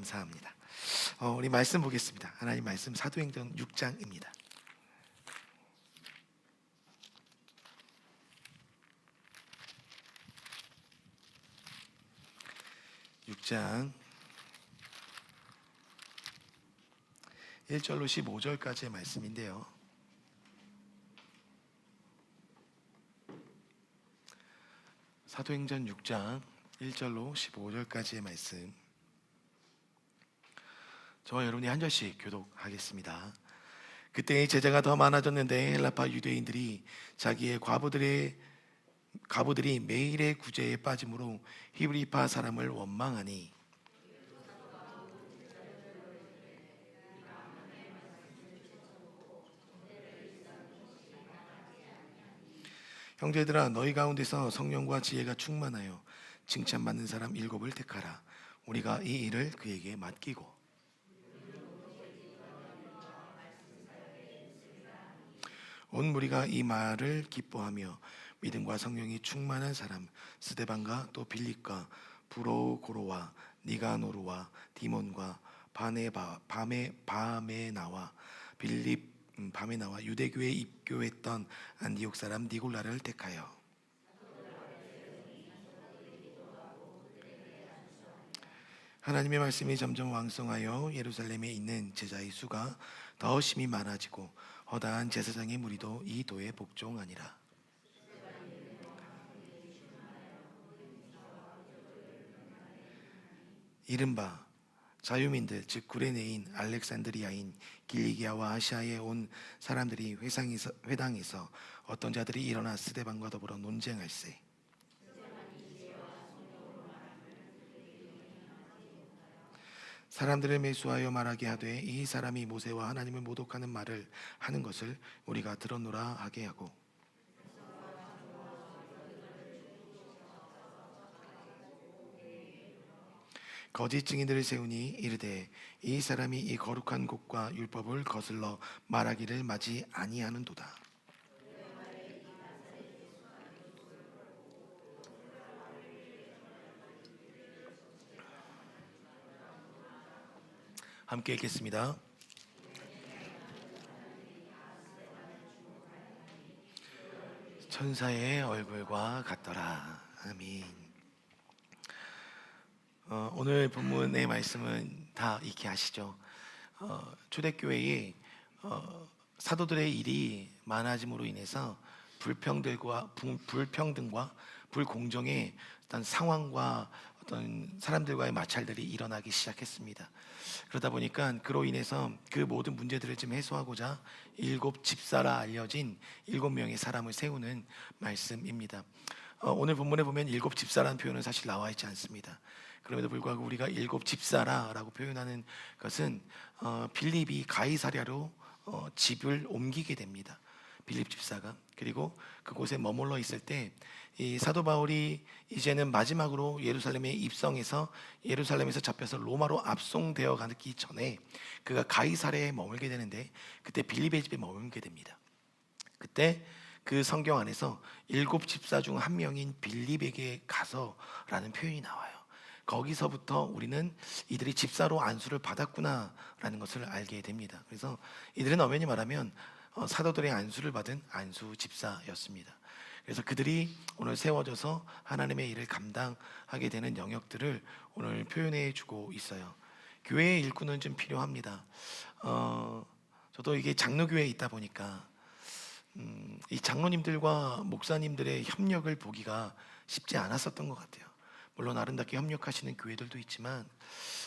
감사합니다. 우리 말씀 보겠습니다. 하나님 말씀 사도행전 6장입니다. 6장 1절로 15절까지의 말씀인데요. 사도행전 6장 1절로 15절까지의 말씀, 저와 여러분이 한 절씩 교독하겠습니다. 그때 제자가 더 많아졌는데 헬라파 유대인들이 자기의 과부들이 매일의 구제에 빠짐으로 히브리파 사람을 원망하니 형제들아, 너희 가운데서 성령과 지혜가 충만하여 칭찬받는 사람 7을 택하라. 우리가 이 일을 그에게 맡기고 온 무리가 이 말을 기뻐하며 믿음과 성령이 충만한 사람 스데반과 또 빌립과 브로고로와 니가노르와 디몬과 바메나와 유대교에 입교했던 안디옥 사람 니골라를 택하여 하나님의 말씀이 점점 왕성하여 예루살렘에 있는 제자의 수가 더 심히 많아지고 허다한 제사장의 무리도 이 도에 복종하니라. 이른바 자유민들 즉 구레네인 알렉산드리아인 길리기아와 아시아에 온 사람들이 회당에서 어떤 자들이 일어나 스데반과 더불어 논쟁할세. 사람들을 매수하여 말하게 하되 이 사람이 모세와 하나님을 모독하는 말을 하는 것을 우리가 들었노라 하게 하고 거짓 증인들을 세우니 이르되 이 사람이 이 거룩한 곳과 율법을 거슬러 말하기를 마지 아니하는도다. 함께 읽겠습니다. 천사의 얼굴과 같더라. 아멘. 오늘 본문의 말씀은 다 익히 아시죠? 초대교회에 사도들의 일이 많아짐으로 인해서 불평등과 불공정의 어떤 상황과 어떤 사람들과의 마찰들이 일어나기 시작했습니다. 그러다 보니까 그로 인해서 그 모든 문제들을 좀 해소하고자 7 집사라 알려진 7명의 사람을 세우는 말씀입니다. 오늘 본문에 보면 7 집사라는 표현은 사실 나와 있지 않습니다. 그럼에도 불구하고 우리가 7 집사라라고 표현하는 것은 빌립이 가이사랴로 집을 옮기게 됩니다. 빌립 집사가. 그리고 그곳에 머물러 있을 때 이 사도 바울이 이제는 마지막으로 예루살렘에 입성해서 예루살렘에서 잡혀서 로마로 압송되어 가기 전에 그가 가이사랴에 머물게 되는데 그때 빌립의 집에 머물게 됩니다. 그때 그 성경 안에서 7 집사 중 한 명인 빌립에게 가서라는 표현이 나와요. 거기서부터 우리는 이들이 집사로 안수를 받았구나라는 것을 알게 됩니다. 그래서 이들은 엄연히 말하면 사도들의 안수를 받은 안수 집사였습니다. 그래서 그들이 오늘 세워져서 하나님의 일을 감당하게 되는 영역들을 오늘 표현해 주고 있어요. 교회의 일꾼은 좀 필요합니다. 저도 이게 장로교회에 있다 보니까 이 장로님들과 목사님들의 협력을 보기가 쉽지 않았었던 것 같아요. 물론 아름답게 협력하시는 교회들도 있지만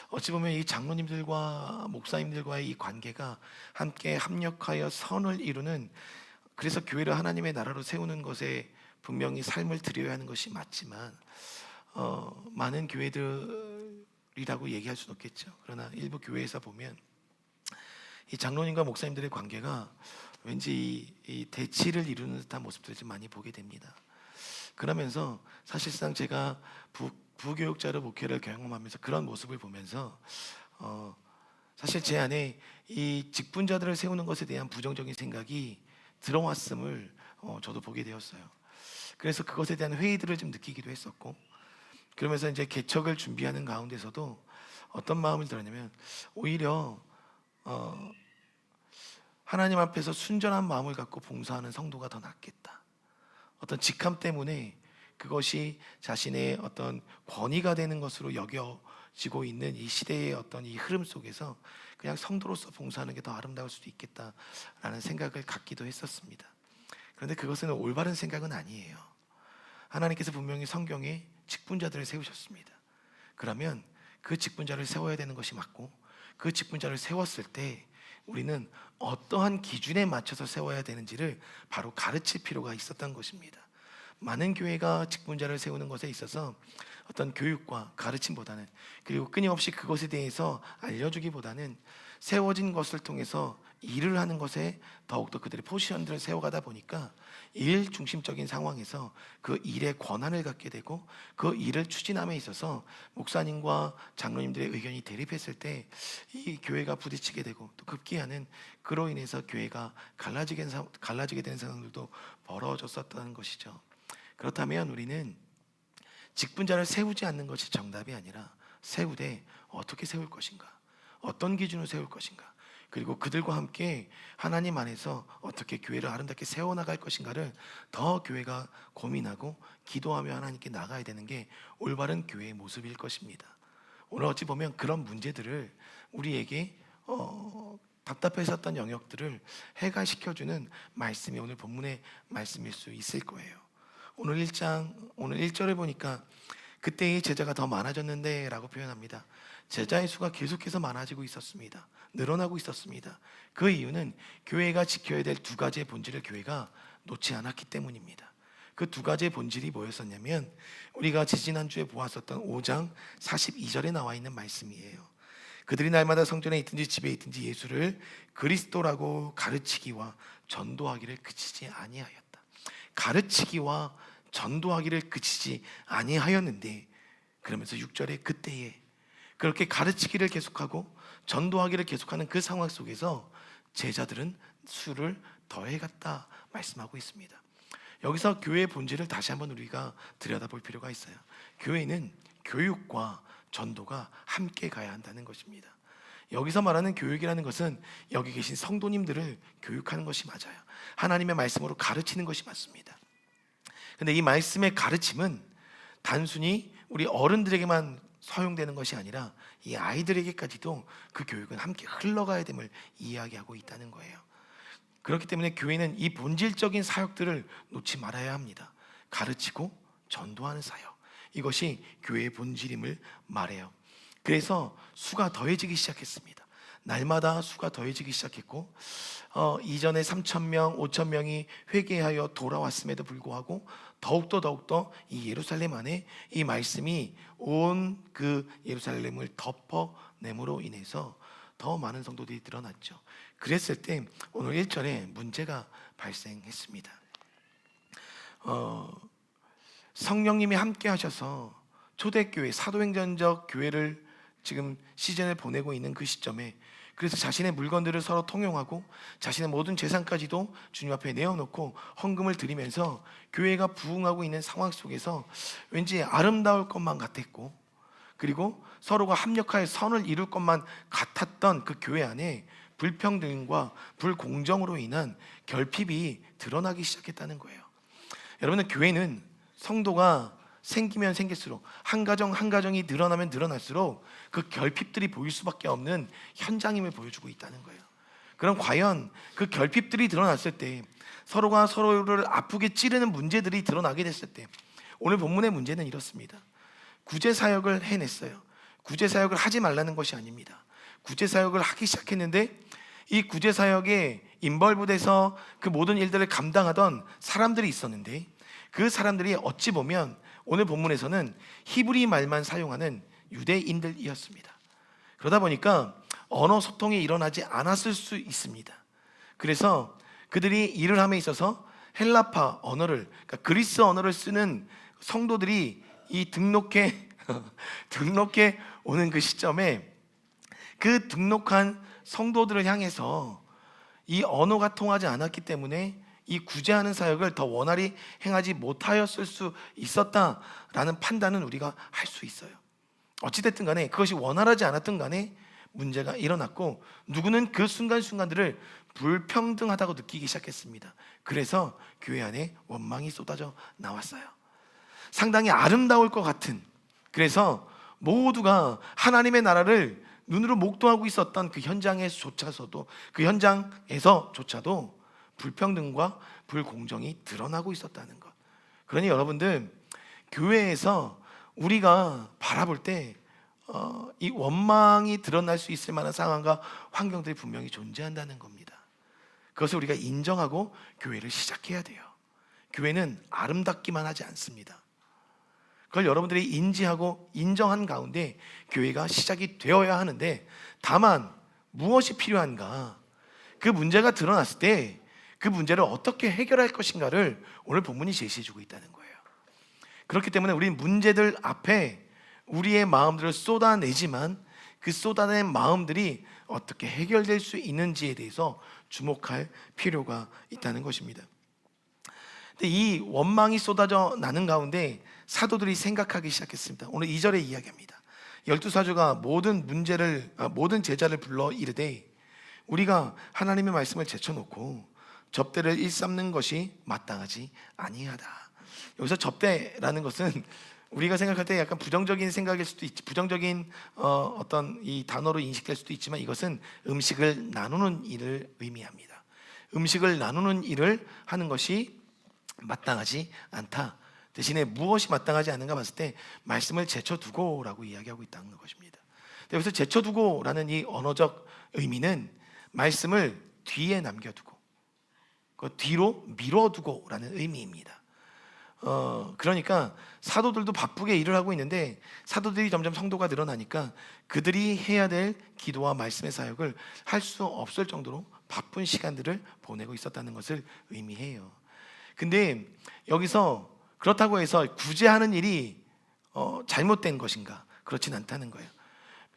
어찌 보면 이 장로님들과 목사님들과의 이 관계가 함께 합력하여 선을 이루는, 그래서 교회를 하나님의 나라로 세우는 것에 분명히 삶을 드려야 하는 것이 맞지만 많은 교회들이라고 얘기할 수는 없겠죠. 그러나 일부 교회에서 보면 이 장로님과 목사님들의 관계가 왠지 이 대치를 이루는 듯한 모습들을 좀 많이 보게 됩니다. 그러면서 사실상 제가 부교육자로 목회를 경험하면서 그런 모습을 보면서 사실 제 안에 이 직분자들을 세우는 것에 대한 부정적인 생각이 들어왔음을 저도 보게 되었어요. 그래서 그것에 대한 회의들을 좀 느끼기도 했었고, 그러면서 이제 개척을 준비하는 가운데서도 어떤 마음을 들었냐면 오히려 하나님 앞에서 순전한 마음을 갖고 봉사하는 성도가 더 낫겠다. 어떤 직함 때문에 그것이 자신의 어떤 권위가 되는 것으로 여겨지고 있는 이 시대의 어떤 이 흐름 속에서 그냥 성도로서 봉사하는 게 더 아름다울 수도 있겠다라는 생각을 갖기도 했었습니다. 그런데 그것은 올바른 생각은 아니에요. 하나님께서 분명히 성경에 직분자들을 세우셨습니다. 그러면 그 직분자를 세워야 되는 것이 맞고, 그 직분자를 세웠을 때 우리는 어떠한 기준에 맞춰서 세워야 되는지를 바로 가르칠 필요가 있었던 것입니다. 많은 교회가 직분자를 세우는 것에 있어서 어떤 교육과 가르침보다는, 그리고 끊임없이 그것에 대해서 알려주기보다는 세워진 것을 통해서 일을 하는 것에 더욱더 그들의 포지션들을 세워가다 보니까 일 중심적인 상황에서 그 일의 권한을 갖게 되고, 그 일을 추진함에 있어서 목사님과 장로님들의 의견이 대립했을 때 이 교회가 부딪히게 되고, 또 급기야는 그로 인해서 교회가 갈라지게 되는 상황들도 벌어졌었다는 것이죠. 그렇다면 우리는 직분자를 세우지 않는 것이 정답이 아니라, 세우되 어떻게 세울 것인가, 어떤 기준으로 세울 것인가, 그리고 그들과 함께 하나님 안에서 어떻게 교회를 아름답게 세워나갈 것인가를 더 교회가 고민하고 기도하며 하나님께 나가야 되는 게 올바른 교회의 모습일 것입니다. 오늘 어찌 보면 그런 문제들을 우리에게 답답했었던 영역들을 해결시켜주는 말씀이 오늘 본문의 말씀일 수 있을 거예요. 오늘 1장 오늘 1절을 보니까 그때의 제자가 더 많아졌는데 라고 표현합니다. 제자의 수가 계속해서 많아지고 있었습니다. 늘어나고 있었습니다. 그 이유는 교회가 지켜야 될 두 가지의 본질을 교회가 놓지 않았기 때문입니다. 그 두 가지의 본질이 뭐였었냐면, 우리가 지지난주에 보았었던 5장 42절에 나와 있는 말씀이에요. 그들이 날마다 성전에 있든지 집에 있든지 예수를 그리스도라고 가르치기와 전도하기를 그치지 아니하였다. 가르치기와 전도하기를 그치지 아니하였는데, 그러면서 6절에 그때에 그렇게 가르치기를 계속하고 전도하기를 계속하는 그 상황 속에서 제자들은 수를 더해갔다 말씀하고 있습니다. 여기서 교회의 본질을 다시 한번 우리가 들여다볼 필요가 있어요. 교회는 교육과 전도가 함께 가야 한다는 것입니다. 여기서 말하는 교육이라는 것은 여기 계신 성도님들을 교육하는 것이 맞아요. 하나님의 말씀으로 가르치는 것이 맞습니다. 근데 이 말씀의 가르침은 단순히 우리 어른들에게만 사용되는 것이 아니라 이 아이들에게까지도 그 교육은 함께 흘러가야 됨을 이야기하고 있다는 거예요. 그렇기 때문에 교회는 이 본질적인 사역들을 놓지 말아야 합니다. 가르치고 전도하는 사역, 이것이 교회의 본질임을 말해요. 그래서 수가 더해지기 시작했습니다. 날마다 수가 더해지기 시작했고, 이전에 3,000명, 5,000명이 회개하여 돌아왔음에도 불구하고 더욱더 이 예루살렘 안에 이 말씀이 온 그 예루살렘을 덮어냄으로 인해서 더 많은 성도들이 늘어났죠. 그랬을 때 오늘 1절에 문제가 발생했습니다. 성령님이 함께 하셔서 초대교회, 사도행전적 교회를 지금 시즌을 보내고 있는 그 시점에, 그래서 자신의 물건들을 서로 통용하고 자신의 모든 재산까지도 주님 앞에 내어놓고 헌금을 드리면서 교회가 부흥하고 있는 상황 속에서 왠지 아름다울 것만 같았고, 그리고 서로가 합력하여 선을 이룰 것만 같았던 그 교회 안에 불평등과 불공정으로 인한 결핍이 드러나기 시작했다는 거예요. 여러분은 교회는 성도가 생기면 생길수록, 한 가정 한 가정이 늘어나면 늘어날수록 그 결핍들이 보일 수밖에 없는 현장임을 보여주고 있다는 거예요. 그럼 과연 그 결핍들이 드러났을 때, 서로가 서로를 아프게 찌르는 문제들이 드러나게 됐을 때, 오늘 본문의 문제는 이렇습니다. 구제사역을 해냈어요. 구제사역을 하지 말라는 것이 아닙니다. 구제사역을 하기 시작했는데 이 구제사역에 인벌브돼서 그 모든 일들을 감당하던 사람들이 있었는데, 그 사람들이 어찌 보면 오늘 본문에서는 히브리 말만 사용하는 유대인들이었습니다. 그러다 보니까 언어 소통이 일어나지 않았을 수 있습니다. 그래서 그들이 일을 함에 있어서 헬라파 언어를, 그러니까 그리스 언어를 쓰는 성도들이 이 등록해 오는 그 시점에 그 등록한 성도들을 향해서 이 언어가 통하지 않았기 때문에 이 구제하는 사역을 더 원활히 행하지 못하였을 수 있었다라는 판단은 우리가 할 수 있어요. 어찌됐든 간에 그것이 원활하지 않았든 간에 문제가 일어났고, 누구는 그 순간순간들을 불평등하다고 느끼기 시작했습니다. 그래서 교회 안에 원망이 쏟아져 나왔어요. 상당히 아름다울 것 같은, 그래서 모두가 하나님의 나라를 눈으로 목도하고 있었던 그 현장에서조차도 불평등과 불공정이 드러나고 있었다는 것. 그러니 여러분들, 교회에서 우리가 바라볼 때 이 원망이 드러날 수 있을 만한 상황과 환경들이 분명히 존재한다는 겁니다. 그것을 우리가 인정하고 교회를 시작해야 돼요. 교회는 아름답기만 하지 않습니다. 그걸 여러분들이 인지하고 인정한 가운데 교회가 시작이 되어야 하는데, 다만 무엇이 필요한가, 그 문제가 드러났을 때 그 문제를 어떻게 해결할 것인가를 오늘 본문이 제시해주고 있다는 거예요. 그렇기 때문에 우리는 문제들 앞에 우리의 마음들을 쏟아내지만 그 쏟아낸 마음들이 어떻게 해결될 수 있는지에 대해서 주목할 필요가 있다는 것입니다. 근데 이 원망이 쏟아져 나는 가운데 사도들이 생각하기 시작했습니다. 오늘 2절에 이야기합니다. 12사도가 모든 제자를 불러 이르되 우리가 하나님의 말씀을 제쳐놓고 접대를 일삼는 것이 마땅하지 아니하다. 여기서 접대라는 것은 우리가 생각할 때 약간 부정적인 생각일 수도 있지, 부정적인 어떤 이 단어로 인식될 수도 있지만, 이것은 음식을 나누는 일을 의미합니다. 음식을 나누는 일을 하는 것이 마땅하지 않다. 대신에 무엇이 마땅하지 않은가 봤을 때 말씀을 제쳐두고라고 이야기하고 있다는 것입니다. 여기서 제쳐두고라는 이 언어적 의미는 말씀을 뒤에 남겨두고 그 뒤로 미뤄두고라는 의미입니다. 그러니까 사도들도 바쁘게 일을 하고 있는데, 사도들이 점점 성도가 늘어나니까 그들이 해야 될 기도와 말씀의 사역을 할 수 없을 정도로 바쁜 시간들을 보내고 있었다는 것을 의미해요. 근데 여기서 그렇다고 해서 구제하는 일이 잘못된 것인가? 그렇진 않다는 거예요.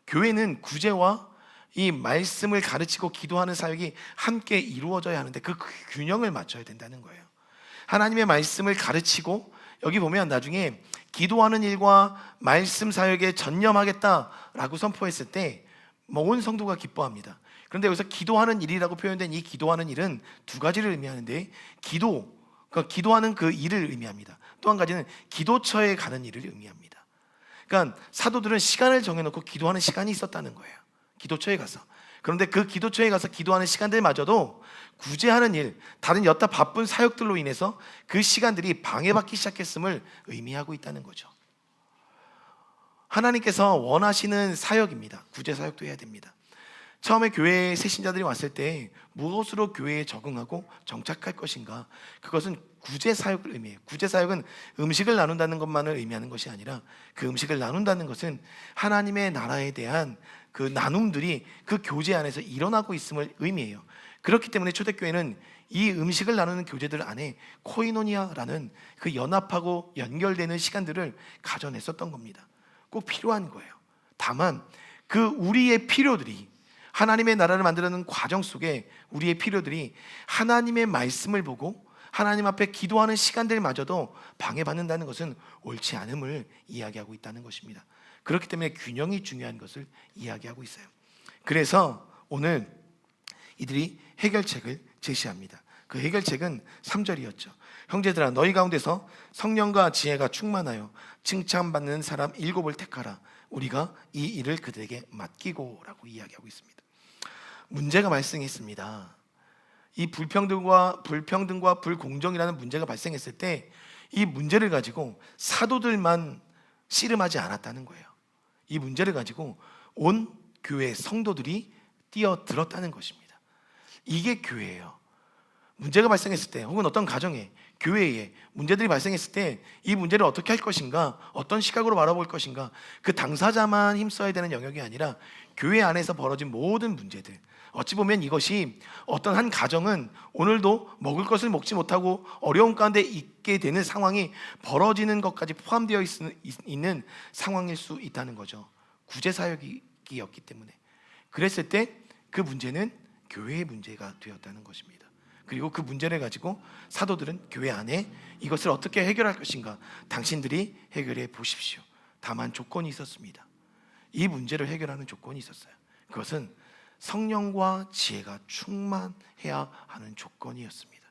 교회는 구제와 이 말씀을 가르치고 기도하는 사역이 함께 이루어져야 하는데 그 균형을 맞춰야 된다는 거예요. 하나님의 말씀을 가르치고, 여기 보면 나중에 기도하는 일과 말씀 사역에 전념하겠다라고 선포했을 때 온 성도가 기뻐합니다. 그런데 여기서 기도하는 일이라고 표현된 이 기도하는 일은 두 가지를 의미하는데, 그러니까 기도하는 그 일을 의미합니다. 또 한 가지는 기도처에 가는 일을 의미합니다. 그러니까 사도들은 시간을 정해놓고 기도하는 시간이 있었다는 거예요. 기도처에 가서. 그런데 그 기도처에 가서 기도하는 시간들마저도 구제하는 일, 다른 여타 바쁜 사역들로 인해서 그 시간들이 방해받기 시작했음을 의미하고 있다는 거죠. 하나님께서 원하시는 사역입니다. 구제 사역도 해야 됩니다. 처음에 교회에 새 신자들이 왔을 때 무엇으로 교회에 적응하고 정착할 것인가, 그것은 구제 사역을 의미해요. 구제 사역은 음식을 나눈다는 것만을 의미하는 것이 아니라, 그 음식을 나눈다는 것은 하나님의 나라에 대한 그 나눔들이 그 교제 안에서 일어나고 있음을 의미해요. 그렇기 때문에 초대교회는 이 음식을 나누는 교제들 안에 코이노니아라는 그 연합하고 연결되는 시간들을 가져냈었던 겁니다. 꼭 필요한 거예요. 다만 그 우리의 필요들이, 하나님의 나라를 만드는 과정 속에 우리의 필요들이 하나님의 말씀을 보고 하나님 앞에 기도하는 시간들마저도 방해받는다는 것은 옳지 않음을 이야기하고 있다는 것입니다. 그렇기 때문에 균형이 중요한 것을 이야기하고 있어요. 그래서 오늘 이들이 해결책을 제시합니다. 그 해결책은 3절이었죠. 형제들아, 너희 가운데서 성령과 지혜가 충만하여 칭찬받는 사람 7을 택하라. 우리가 이 일을 그들에게 맡기고 라고 이야기하고 있습니다. 문제가 발생했습니다. 이 불평등과 불공정이라는 문제가 발생했을 때 이 문제를 가지고 사도들만 씨름하지 않았다는 거예요. 이 문제를 가지고 온 교회 성도들이 뛰어들었다는 것입니다. 이게 교회예요. 문제가 발생했을 때, 혹은 어떤 가정에, 교회에 문제들이 발생했을 때 이 문제를 어떻게 할 것인가, 어떤 시각으로 바라볼 것인가, 그 당사자만 힘써야 되는 영역이 아니라 교회 안에서 벌어진 모든 문제들, 어찌 보면 이것이 어떤 한 가정은 오늘도 먹을 것을 먹지 못하고 어려움 가운데 있게 되는 상황이 벌어지는 것까지 포함되어 있는 상황일 수 있다는 거죠. 구제사역이었기 때문에. 그랬을 때 그 문제는 교회의 문제가 되었다는 것입니다. 그리고 그 문제를 가지고 사도들은 교회 안에 이것을 어떻게 해결할 것인가, 당신들이 해결해 보십시오. 다만 조건이 있었습니다. 이 문제를 해결하는 조건이 있었어요. 그것은 성령과 지혜가 충만해야 하는 조건이었습니다.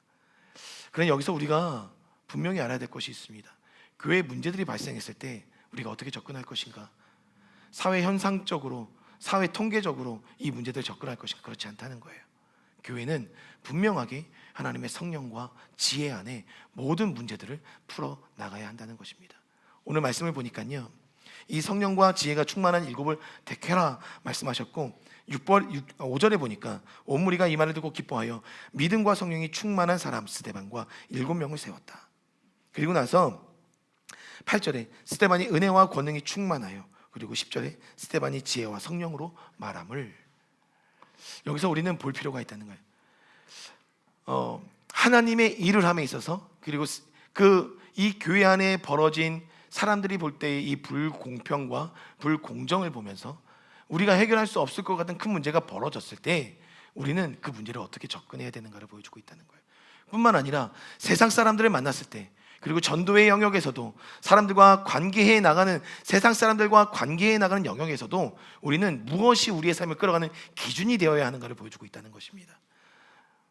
그런데 여기서 우리가 분명히 알아야 될 것이 있습니다. 교회 문제들이 발생했을 때 우리가 어떻게 접근할 것인가? 사회 현상적으로, 사회 통계적으로 이 문제들을 접근할 것인가? 그렇지 않다는 거예요. 교회는 분명하게 하나님의 성령과 지혜 안에 모든 문제들을 풀어 나가야 한다는 것입니다. 오늘 말씀을 보니까요, 이 성령과 지혜가 충만한 일곱을 택해라 말씀하셨고 5절에 보니까 온 무리가 이 말을 듣고 기뻐하여 믿음과 성령이 충만한 사람 스데반과 7명을 세웠다. 그리고 나서 8절에 스데반이 은혜와 권능이 충만하여, 그리고 10절에 스데반이 지혜와 성령으로 말함을. 여기서 우리는 볼 필요가 있다는 거예요. 하나님의 일을 함에 있어서, 그리고 이 교회 안에 벌어진 사람들이 볼 때의 이 불공평과 불공정을 보면서 우리가 해결할 수 없을 것 같은 큰 문제가 벌어졌을 때 우리는 그 문제를 어떻게 접근해야 되는가를 보여주고 있다는 거예요. 뿐만 아니라 세상 사람들을 만났을 때, 그리고 전도의 영역에서도 사람들과 관계해 나가는, 세상 사람들과 관계해 나가는 영역에서도 우리는 무엇이 우리의 삶을 끌어가는 기준이 되어야 하는가를 보여주고 있다는 것입니다.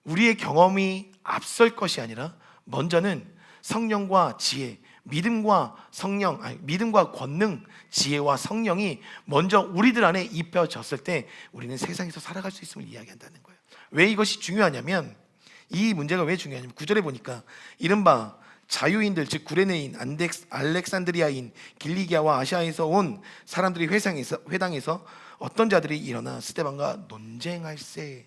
우리의 경험이 앞설 것이 아니라 먼저는 성령과 지혜, 믿음과 권능, 지혜와 성령이 먼저 우리들 안에 입혀졌을 때 우리는 세상에서 살아갈 수 있음을 이야기한다는 거예요. 왜 이것이 중요하냐면, 이 문제가 왜 중요하냐면 9절에 보니까 이른바 자유인들, 즉 구레네인, 알렉산드리아인, 길리기아와 아시아에서 온 사람들이 회당에서 어떤 자들이 일어나 스데반과 논쟁할세.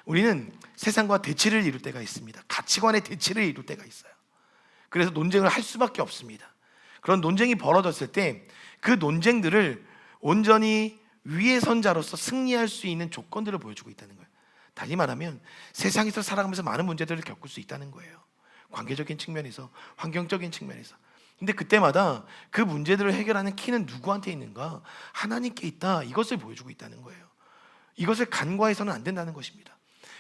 우리는 세상과 대치를 이룰 때가 있습니다. 가치관의 대치를 이룰 때가 있어요. 그래서 논쟁을 할 수밖에 없습니다. 그런 논쟁이 벌어졌을 때 그 논쟁들을 온전히 위에 선 자로서 승리할 수 있는 조건들을 보여주고 있다는 거예요. 다시 말하면 세상에서 살아가면서 많은 문제들을 겪을 수 있다는 거예요. 관계적인 측면에서, 환경적인 측면에서. 근데 그때마다 그 문제들을 해결하는 키는 누구한테 있는가? 하나님께 있다. 이것을 보여주고 있다는 거예요. 이것을 간과해서는 안 된다는 것입니다.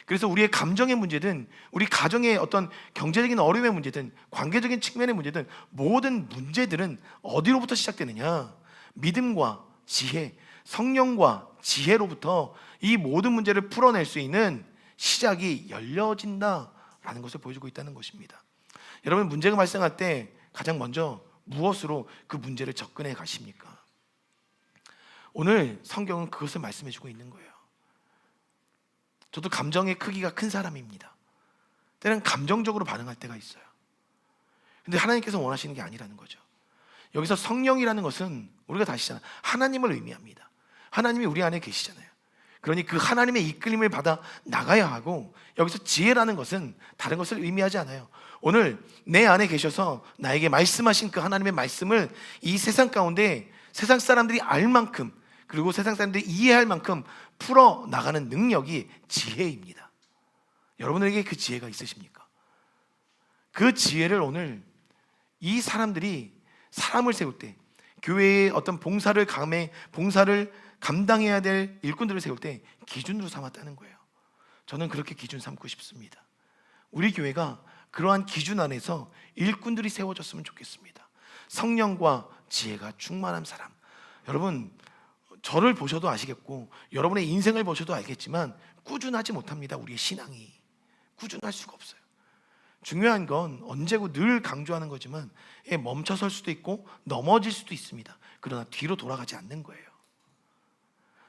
그래서 우리의 감정의 문제든, 우리 가정의 어떤 경제적인 어려움의 문제든, 관계적인 측면의 문제든, 모든 문제들은 어디로부터 시작되느냐? 믿음과 지혜, 성령과 지혜로부터 이 모든 문제를 풀어낼 수 있는 시작이 열려진다라는 것을 보여주고 있다는 것입니다. 여러분, 문제가 발생할 때 가장 먼저 무엇으로 그 문제를 접근해 가십니까? 오늘 성경은 그것을 말씀해 주고 있는 거예요. 저도 감정의 크기가 큰 사람입니다. 때는 감정적으로 반응할 때가 있어요. 근데 하나님께서 원하시는 게 아니라는 거죠. 여기서 성령이라는 것은 우리가 다 아시잖아요. 하나님을 의미합니다. 하나님이 우리 안에 계시잖아요. 그러니 그 하나님의 이끌림을 받아 나가야 하고, 여기서 지혜라는 것은 다른 것을 의미하지 않아요. 오늘 내 안에 계셔서 나에게 말씀하신 그 하나님의 말씀을 이 세상 가운데 세상 사람들이 알 만큼, 그리고 세상 사람들이 이해할 만큼 풀어나가는 능력이 지혜입니다. 여러분에게 그 지혜가 있으십니까? 그 지혜를 오늘 이 사람들이 사람을 세울 때, 교회의 어떤 봉사를 감당해야 될 일꾼들을 세울 때 기준으로 삼았다는 거예요. 저는 그렇게 기준 삼고 싶습니다. 우리 교회가 그러한 기준 안에서 일꾼들이 세워졌으면 좋겠습니다. 성령과 지혜가 충만한 사람. 여러분, 저를 보셔도 아시겠고 여러분의 인생을 보셔도 알겠지만 꾸준하지 못합니다. 우리의 신앙이 꾸준할 수가 없어요. 중요한 건 언제고 늘 강조하는 거지만 멈춰설 수도 있고 넘어질 수도 있습니다. 그러나 뒤로 돌아가지 않는 거예요.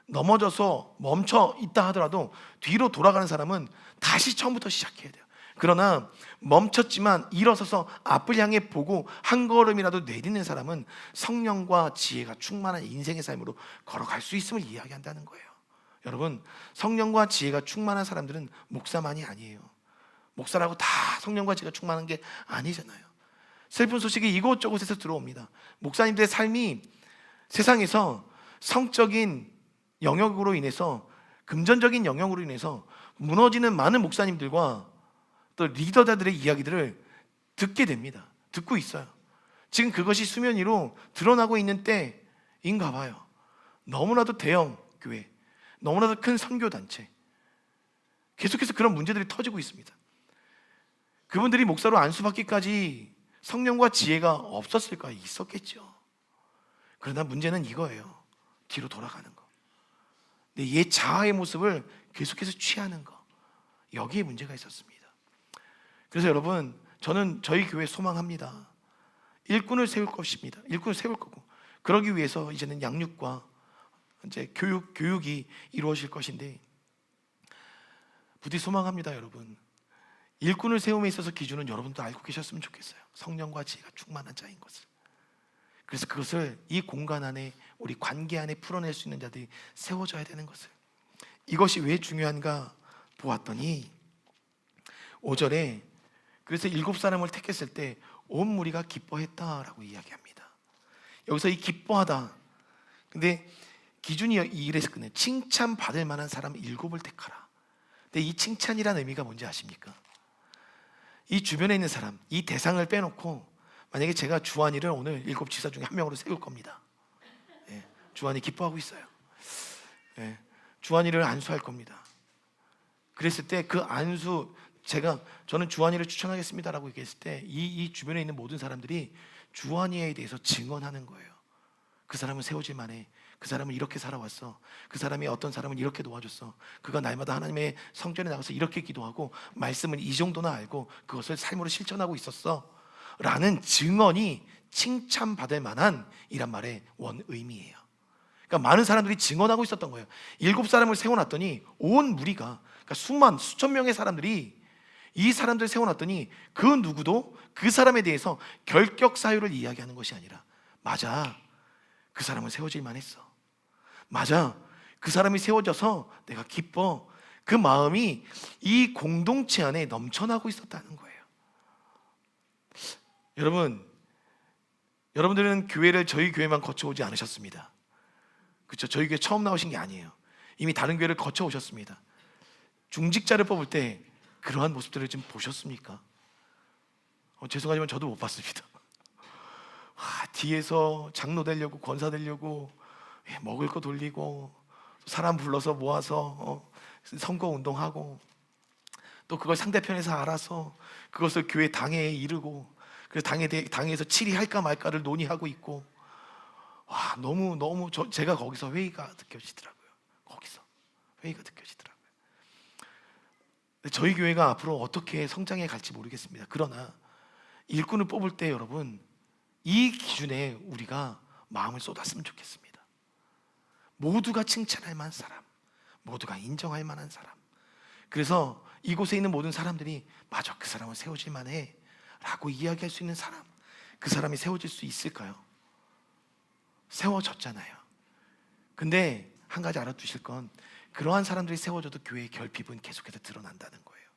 넘어져서 멈춰 있다 하더라도 뒤로 돌아가는 사람은 다시 처음부터 시작해야 돼요. 그러나 멈췄지만 일어서서 앞을 향해 보고 한 걸음이라도 내딛는 사람은 성령과 지혜가 충만한 인생의 삶으로 걸어갈 수 있음을 이야기한다는 거예요. 여러분, 성령과 지혜가 충만한 사람들은 목사만이 아니에요. 목사라고 다 성령과 지혜가 충만한 게 아니잖아요. 슬픈 소식이 이곳저곳에서 들어옵니다. 목사님들의 삶이 세상에서 성적인 영역으로 인해서, 금전적인 영역으로 인해서 무너지는 많은 목사님들과 또 리더자들의 이야기들을 듣게 됩니다. 듣고 있어요. 지금 그것이 수면 위로 드러나고 있는 때인가 봐요. 너무나도 대형 교회, 너무나도 큰 선교단체, 계속해서 그런 문제들이 터지고 있습니다. 그분들이 목사로 안수받기까지 성령과 지혜가 없었을까? 있었겠죠. 그러나 문제는 이거예요. 뒤로 돌아가는 거, 내 옛 자아의 모습을 계속해서 취하는 거, 여기에 문제가 있었습니다. 그래서 여러분, 저는 저희 교회 소망합니다. 일꾼을 세울 것입니다. 일꾼을 세울 거고, 그러기 위해서 이제는 양육과 이제 교육이 이루어질 것인데, 부디 소망합니다. 여러분, 일꾼을 세움에 있어서 기준은 여러분도 알고 계셨으면 좋겠어요. 성령과 지혜가 충만한 자인 것을. 그래서 그것을 이 공간 안에, 우리 관계 안에 풀어낼 수 있는 자들이 세워져야 되는 것을. 이것이 왜 중요한가 보았더니 5절에 그래서 7사람을 택했을 때 온 무리가 기뻐했다라고 이야기합니다. 여기서 이 기뻐하다, 근데 기준이 이래서 끝내. 칭찬받을 만한 사람 7을 택하라. 근데 이 칭찬이라는 의미가 뭔지 아십니까? 이 주변에 있는 사람, 이 대상을 빼놓고 만약에 제가 주한이를 오늘 7 지사 중에 한 명으로 세울 겁니다. 예, 주한이 기뻐하고 있어요. 예, 주한이를 안수할 겁니다. 그랬을 때 그 안수, 저는 주한이를 추천하겠습니다라고 얘기했을 때 이 주변에 있는 모든 사람들이 주한이에 대해서 증언하는 거예요. 그 사람은 세워질 만해. 그 사람은 이렇게 살아왔어. 그 사람이 어떤 사람은 이렇게 도와줬어. 그가 날마다 하나님의 성전에 나가서 이렇게 기도하고 말씀을 이 정도나 알고 그것을 삶으로 실천하고 있었어 라는 증언이 칭찬받을 만한 이란 말의 원 의미예요. 그러니까 많은 사람들이 증언하고 있었던 거예요. 7사람을 세워놨더니 온 무리가, 그러니까 수천 명의 사람들이 이 사람들을 세워놨더니 그 누구도 그 사람에 대해서 결격 사유를 이야기하는 것이 아니라, 맞아, 그 사람은 세워질 만했어. 맞아, 그 사람이 세워져서 내가 기뻐. 그 마음이 이 공동체 안에 넘쳐나고 있었다는 거예요. 여러분들은 교회를 저희 교회만 거쳐오지 않으셨습니다. 그렇죠? 저희 교회 처음 나오신 게 아니에요. 이미 다른 교회를 거쳐오셨습니다. 중직자를 뽑을 때 그러한 모습들을 좀 보셨습니까? 죄송하지만 저도 못 봤습니다. 뒤에서 장로 되려고, 권사 되려고 먹을 거 돌리고, 사람 불러서 모아서 선거 운동하고, 또 그걸 상대편에서 알아서 그것을 교회 당회에 이르고, 그래서 당회에서 질의할까 말까를 논의하고 있고, 너무 제가 거기서 회의가 느껴지더라고요. 거기서 회의가 느껴지더라고요. 저희 교회가 앞으로 어떻게 성장해 갈지 모르겠습니다. 그러나 일꾼을 뽑을 때 여러분, 이 기준에 우리가 마음을 쏟았으면 좋겠습니다. 모두가 칭찬할 만한 사람, 모두가 인정할 만한 사람. 그래서 이곳에 있는 모든 사람들이 맞아, 그 사람은 세워질 만해 라고 이야기할 수 있는 사람, 그 사람이 세워질 수 있을까요? 세워졌잖아요. 근데 한 가지 알아두실 건, 그러한 사람들이 세워져도 교회의 결핍은 계속해서 드러난다는 거예요.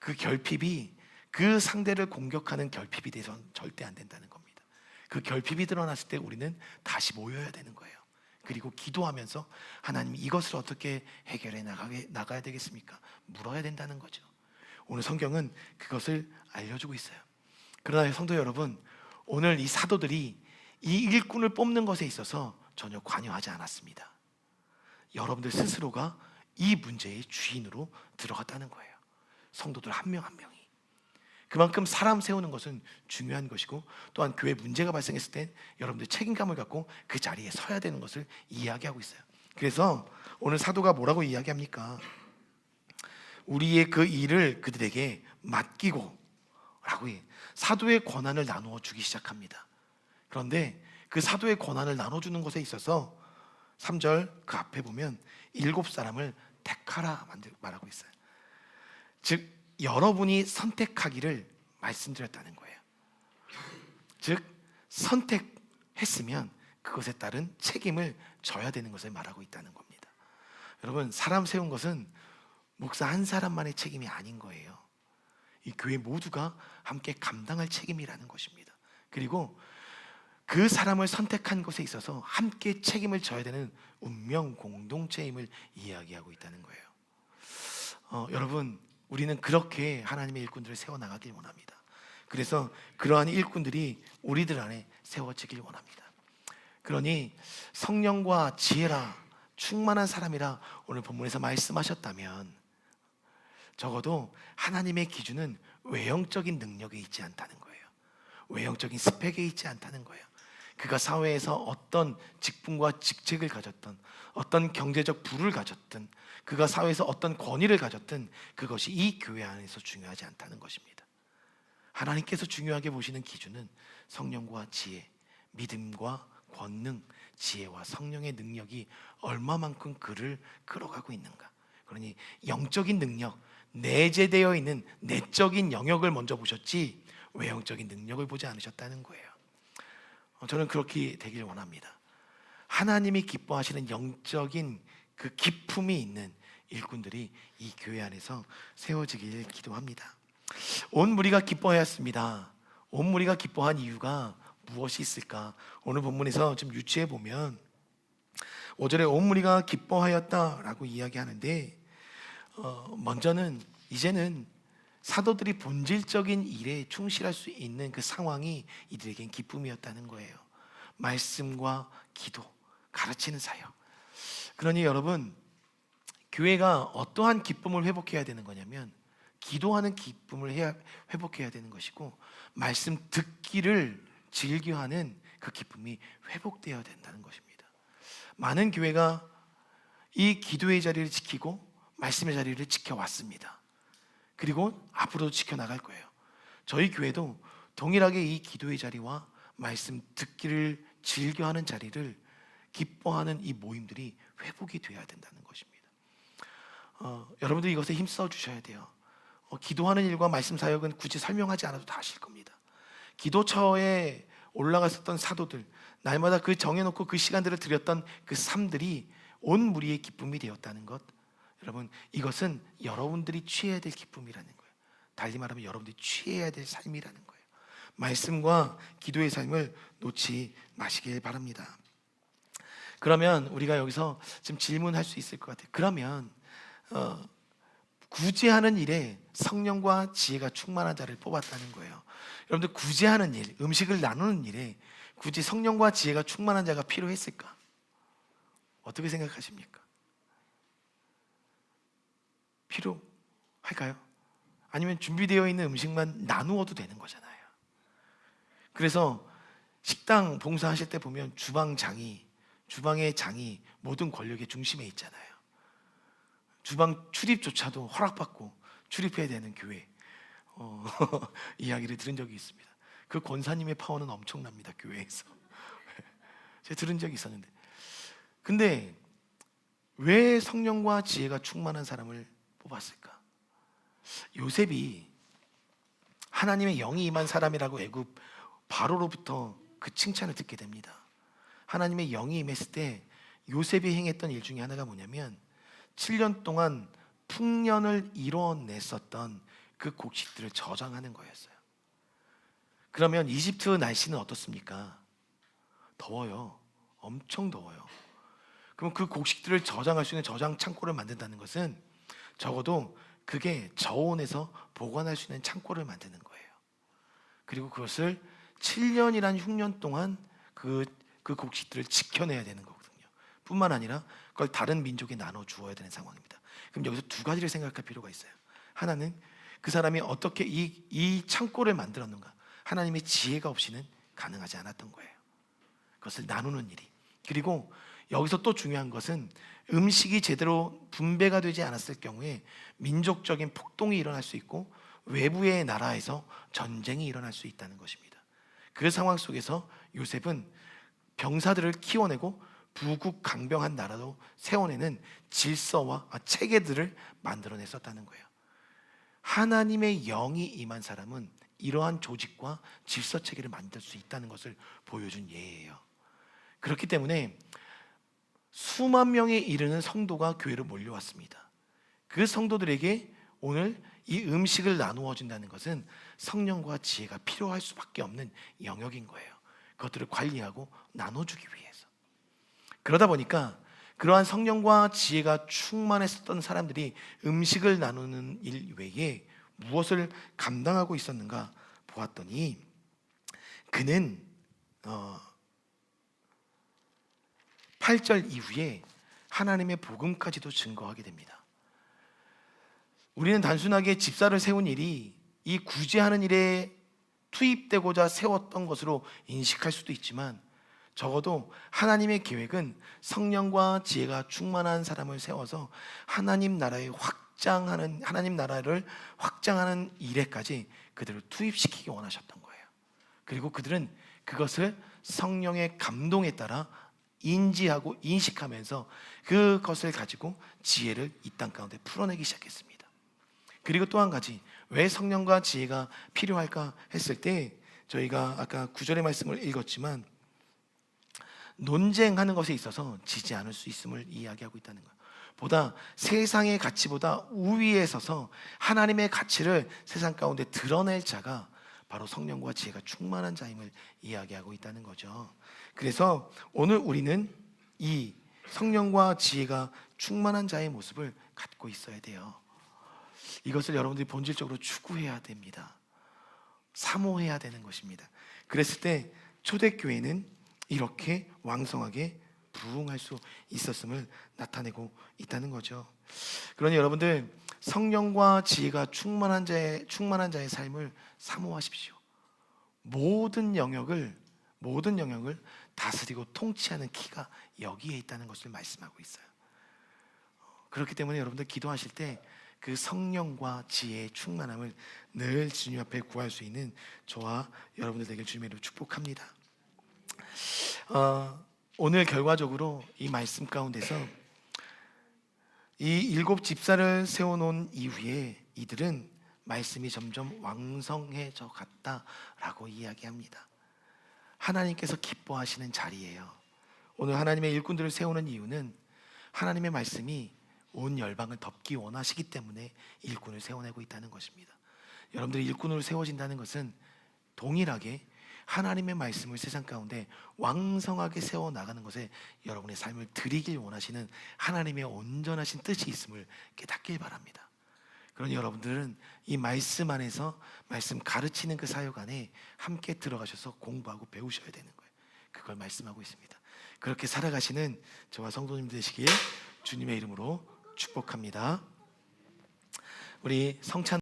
그 결핍이 그 상대를 공격하는 결핍이 돼서는 절대 안 된다는 겁니다. 그 결핍이 드러났을 때 우리는 다시 모여야 되는 거예요. 그리고 기도하면서 하나님, 이것을 어떻게 해결해 나가야 되겠습니까? 물어야 된다는 거죠. 오늘 성경은 그것을 알려주고 있어요. 그러나 성도 여러분, 오늘 이 사도들이 이 일꾼을 뽑는 것에 있어서 전혀 관여하지 않았습니다. 여러분들 스스로가 이 문제의 주인으로 들어갔다는 거예요. 성도들 한 명 한 명이. 그만큼 사람 세우는 것은 중요한 것이고, 또한 교회 문제가 발생했을 때 여러분들 책임감을 갖고 그 자리에 서야 되는 것을 이야기하고 있어요. 그래서 오늘 사도가 뭐라고 이야기합니까? 우리의 그 일을 그들에게 맡기고 라고 사도의 권한을 나누어 주기 시작합니다. 그런데 그 사도의 권한을 나눠주는 것에 있어서 3절 그 앞에 보면 7사람을 택하라 말하고 있어요. 즉 여러분이 선택하기를 말씀드렸다는 거예요. 즉 선택했으면 그것에 따른 책임을 져야 되는 것을 말하고 있다는 겁니다. 여러분, 사람 세운 것은 목사 한 사람만의 책임이 아닌 거예요. 이 교회 모두가 함께 감당할 책임이라는 것입니다. 그리고 그 사람을 선택한 것에 있어서 함께 책임을 져야 되는 운명 공동체임을 이야기하고 있다는 거예요. 여러분, 우리는 그렇게 하나님의 일꾼들을 세워나가길 원합니다. 그래서 그러한 일꾼들이 우리들 안에 세워지길 원합니다. 그러니 성령과 지혜라 충만한 사람이라 오늘 본문에서 말씀하셨다면, 적어도 하나님의 기준은 외형적인 능력에 있지 않다는 거예요. 외형적인 스펙에 있지 않다는 거예요. 그가 사회에서 어떤 직분과 직책을 가졌던, 어떤 경제적 부를 가졌든, 그가 사회에서 어떤 권위를 가졌든 그것이 이 교회 안에서 중요하지 않다는 것입니다. 하나님께서 중요하게 보시는 기준은 성령과 지혜, 믿음과 권능, 지혜와 성령의 능력이 얼마만큼 그를 끌어가고 있는가. 그러니 영적인 능력, 내재되어 있는 내적인 영역을 먼저 보셨지 외형적인 능력을 보지 않으셨다는 거예요. 저는 그렇게 되길 원합니다. 하나님이 기뻐하시는 영적인 그 기품이 있는 일꾼들이 이 교회 안에서 세워지길 기도합니다. 온 무리가 기뻐하였습니다. 온 무리가 기뻐한 이유가 무엇이 있을까? 오늘 본문에서 좀 유추해 보면 5절에 온 무리가 기뻐하였다라고 이야기하는데, 먼저는 이제는 사도들이 본질적인 일에 충실할 수 있는 그 상황이 이들에겐 기쁨이었다는 거예요. 말씀과 기도, 가르치는 사역. 그러니 여러분, 교회가 어떠한 기쁨을 회복해야 되는 거냐면 기도하는 기쁨을 회복해야 되는 것이고, 말씀 듣기를 즐겨하는 그 기쁨이 회복되어야 된다는 것입니다. 많은 교회가 이 기도의 자리를 지키고 말씀의 자리를 지켜왔습니다. 그리고 앞으로도 지켜나갈 거예요. 저희 교회도 동일하게 이 기도의 자리와 말씀 듣기를 즐겨하는 자리를 기뻐하는 이 모임들이 회복이 되어야 된다는 것입니다. 여러분들 이것에 힘써 주셔야 돼요. 기도하는 일과 말씀 사역은 굳이 설명하지 않아도 다 아실 겁니다. 기도처에 올라갔었던 사도들, 날마다 그 정해놓고 그 시간들을 드렸던 그 삶들이 온 무리의 기쁨이 되었다는 것, 여러분, 이것은 여러분들이 취해야 될 기쁨이라는 거예요. 달리 말하면 여러분들이 취해야 될 삶이라는 거예요. 말씀과 기도의 삶을 놓지 마시길 바랍니다. 그러면 우리가 여기서 지금 질문할 수 있을 것 같아요. 그러면 구제하는 일에 성령과 지혜가 충만한 자를 뽑았다는 거예요. 여러분들, 구제하는 일, 음식을 나누는 일에 굳이 성령과 지혜가 충만한 자가 필요했을까? 어떻게 생각하십니까? 필요할까요? 아니면 준비되어 있는 음식만 나누어도 되는 거잖아요. 그래서 식당 봉사하실 때 보면 주방의 장이 모든 권력의 중심에 있잖아요. 주방 출입조차도 허락받고 출입해야 되는 교회, 이야기를 들은 적이 있습니다. 그 권사님의 파워는 엄청납니다, 교회에서. 제가 들은 적이 있었는데, 근데 왜 성령과 지혜가 충만한 사람을 뽑았을까? 요셉이 하나님의 영이 임한 사람이라고 애굽 바로로부터 그 칭찬을 듣게 됩니다. 하나님의 영이 임했을 때 요셉이 행했던 일 중에 하나가 뭐냐면 7년 동안 풍년을 이뤄냈었던 그 곡식들을 저장하는 거였어요. 그러면 이집트 날씨는 어떻습니까? 더워요. 엄청 더워요. 그럼 그 곡식들을 저장할 수 있는 저장 창고를 만든다는 것은 적어도 그게 저온에서 보관할 수 있는 창고를 만드는 거예요. 그리고 그것을 7년이란 흉년 동안 그 곡식들을 지켜내야 되는 거거든요. 뿐만 아니라 그걸 다른 민족에 나눠 주어야 되는 상황입니다. 그럼 여기서 두 가지를 생각할 필요가 있어요. 하나는 그 사람이 어떻게 이 창고를 만들었는가. 하나님의 지혜가 없이는 가능하지 않았던 거예요. 그것을 나누는 일이. 그리고 여기서 또 중요한 것은 음식이 제대로 분배가 되지 않았을 경우에 민족적인 폭동이 일어날 수 있고 외부의 나라에서 전쟁이 일어날 수 있다는 것입니다. 그 상황 속에서 요셉은 병사들을 키워내고 부국강병한 나라도 세워내는 질서와 체계들을 만들어냈었다는 거예요. 하나님의 영이 임한 사람은 이러한 조직과 질서 체계를 만들 수 있다는 것을 보여준 예예요. 그렇기 때문에 수만 명에 이르는 성도가 교회로 몰려왔습니다. 그 성도들에게 오늘 이 음식을 나누어 준다는 것은 성령과 지혜가 필요할 수밖에 없는 영역인 거예요. 그것들을 관리하고 나눠주기 위해서. 그러다 보니까 그러한 성령과 지혜가 충만했었던 사람들이 음식을 나누는 일 외에 무엇을 감당하고 있었는가 보았더니 그는 8절 이후에 하나님의 복음까지도 증거하게 됩니다. 우리는 단순하게 집사를 세운 일이 이 구제하는 일에 투입되고자 세웠던 것으로 인식할 수도 있지만 적어도 하나님의 계획은 성령과 지혜가 충만한 사람을 세워서 하나님 나라를 확장하는 일에까지 그들을 투입시키기 원하셨던 거예요. 그리고 그들은 그것을 성령의 감동에 따라 인지하고 인식하면서 그것을 가지고 지혜를 이 땅 가운데 풀어내기 시작했습니다. 그리고 또 한 가지, 왜 성령과 지혜가 필요할까 했을 때 저희가 아까 9절의 말씀을 읽었지만 논쟁하는 것에 있어서 지지 않을 수 있음을 이야기하고 있다는 거예요. 보다 세상의 가치보다 우위에 서서 하나님의 가치를 세상 가운데 드러낼 자가 바로 성령과 지혜가 충만한 자임을 이야기하고 있다는 거죠. 그래서 오늘 우리는 이 성령과 지혜가 충만한 자의 모습을 갖고 있어야 돼요. 이것을 여러분들이 본질적으로 추구해야 됩니다. 사모해야 되는 것입니다. 그랬을 때 초대교회는 이렇게 왕성하게 부흥할 수 있었음을 나타내고 있다는 거죠. 그러니 여러분들 성령과 지혜가 충만한 자의 삶을 사모하십시오. 모든 영역을 다스리고 통치하는 키가 여기에 있다는 것을 말씀하고 있어요. 그렇기 때문에 여러분들 기도하실 때 그 성령과 지혜의 충만함을 늘 주님 앞에 구할 수 있는 저와 여러분들 되길 주님의 이름으로 축복합니다. 오늘 결과적으로 이 말씀 가운데서 이 7 집사를 세워놓은 이후에 이들은 말씀이 점점 왕성해져 갔다라고 이야기합니다. 하나님께서 기뻐하시는 자리예요. 오늘 하나님의 일꾼들을 세우는 이유는 하나님의 말씀이 온 열방을 덮기 원하시기 때문에 일꾼을 세워내고 있다는 것입니다. 여러분들이 일꾼으로 세워진다는 것은 동일하게 하나님의 말씀을 세상 가운데 왕성하게 세워나가는 것에 여러분의 삶을 드리길 원하시는 하나님의 온전하신 뜻이 있음을 깨닫길 바랍니다. 그러니 여러분들은 이 말씀 안에서 말씀 가르치는 그 사역 안에 함께 들어가셔서 공부하고 배우셔야 되는 거예요. 그걸 말씀하고 있습니다. 그렇게 살아가시는 저와 성도님 되시길 주님의 이름으로 축복합니다. 우리 성찬